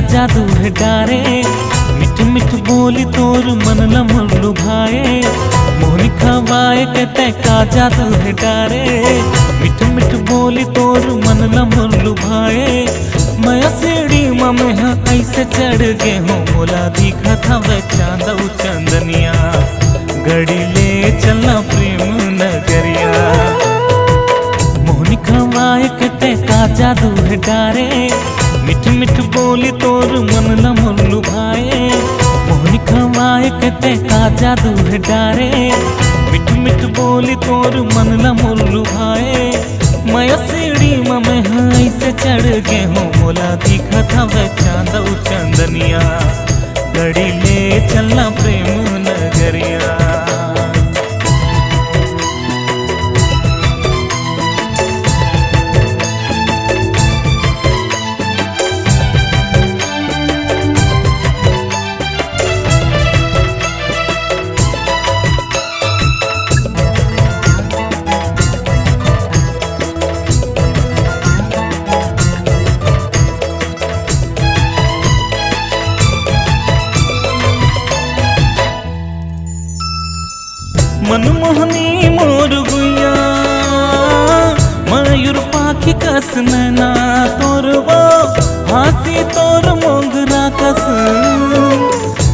जादू है डारे। मिठ मिठ बोली तोर मन लमर लुभाए, मोहनी खवाए कहते का जादू है डारे। मिठ मिठ बोली तोर मन लमर लुभाए, मैं सीढ़ी में ऐसे चढ़ गे हूँ, मोला दिखा था वह चांद चंदनिया, घड़ी ले चलना प्रेम नगरिया। मोहनी खवाए कहते का जादू है डारे, मिठ मिठ बोली तोर मन लमर लुभाए। मोहनी खवाए कहते का जादू है डारे, मिठ मिठ बोली तोर मन लमर लुभाए, मैं सीढ़ी में ऐसे चढ़ गे हूँ, मोला दिखा था वह चांद चंदनिया, घड़ी ले चलना प्रेम नगरिया। मनमोहनी मोर गुइया, मयूर पाखी कस नैना तोर वो, हाथी तोर मोगरा कस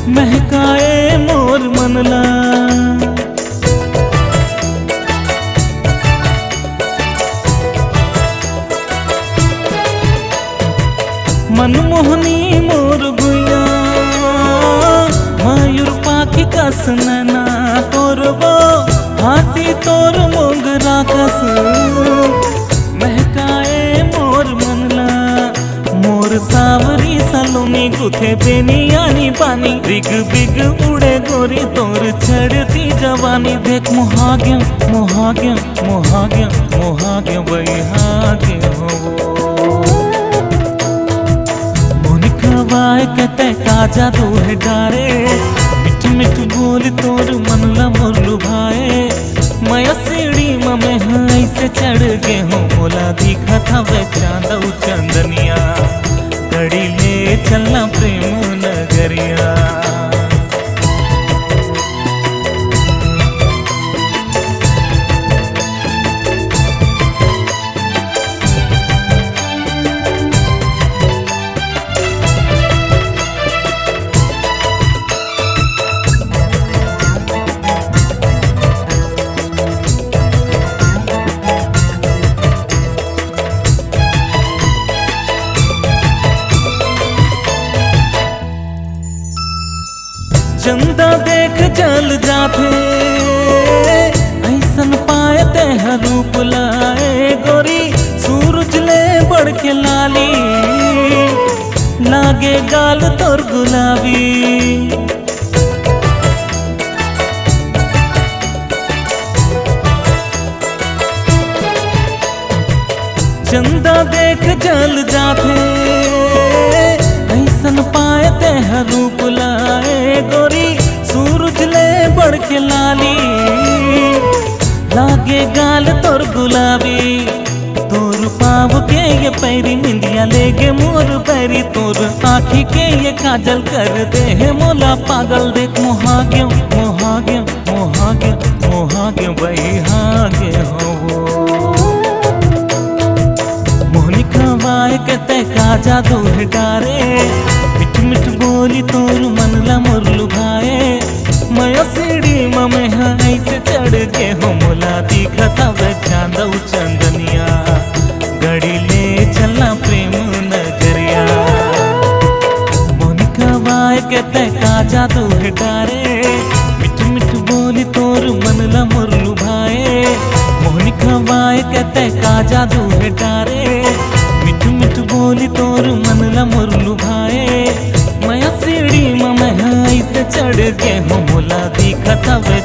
महकाए मोर मनला। मनमोहनी मोर गुइया, मयूर पाखी कस नैना तोर वो, हाथी तोर मोगरा कस महकाए मोर मनला। मोर सावरी सलोनी गुथे बेनियानी पानी, बिग बिग उड़े गोरी तोर चढ़ती जवानी। देख मोहाग्य मोहाग्य मोहाग्य मोहाग्य वैहाग्य हो, मोहनी खवाए कहते का जादू है डारे, मिठ मिठ बोली तोर मन लमर लुभाए, मैं सीढ़ी में ऐसे चढ़ गे हूँ, मोला दिखा था वह चांद चंदनिया, घड़ी ले चलना प्रेम नगरिया। चंदा देख जल जाते, ऐसन पाए ते रूप लाए गोरी, सूरज ले बढ़ के लाली, लागे गाल तोर गुलाबी। चंदा देख जल जाते, ऐसन पाए ते रूप लाए गोरी, सूरज ले बढ़ के लाली, लागे गाल तोर गुलाबी। तोर पाव के ये पैरी निंदिया लेगे मोर पैरी, तोर आँखी के ये काजल कर दे है मोला पागल। देख मोहाग्य मोहाग्य मोहाग्य मोहाग्य वैहाग्य हो, मोहनी खवाए कहते का जादू है डारे, मिठ मिठ बोली तोर मन लमर लुभाए, मैं सीढ़ी में ऐसे चढ़ के हो, मोला दिखा था वह चांद चंदनिया, घड़ी ले चलना प्रेम नगरिया। मोहनी खवाए कहते का जादू है डारे, मिठ मिठ बोली तोर मन लमर लुभाए, मोहनी खवाए कहते का जादू है डारे, मिठ मिठ बोली तोर मन लमर लुभाए, मैं सीढ़ी में ऐसे चढ़ के हूँ, मोला दिखा था वह